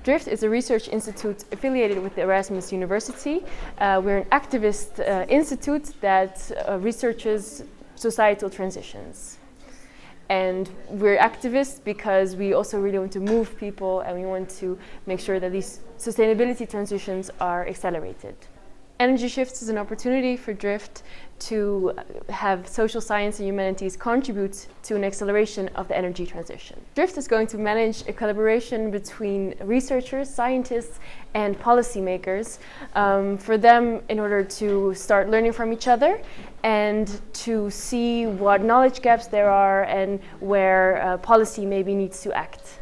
DRIFT is a research institute affiliated with the Erasmus University. We're an activist institute that researches societal transitions. And we're activists because we also really want to move people, and we want to make sure that these sustainability transitions are accelerated. Energy Shifts is an opportunity for DRIFT to have social science and humanities contribute to an acceleration of the energy transition. DRIFT is going to manage a collaboration between researchers, scientists, and policymakers for them in order to start learning from each other and to see what knowledge gaps there are and where policy maybe needs to act.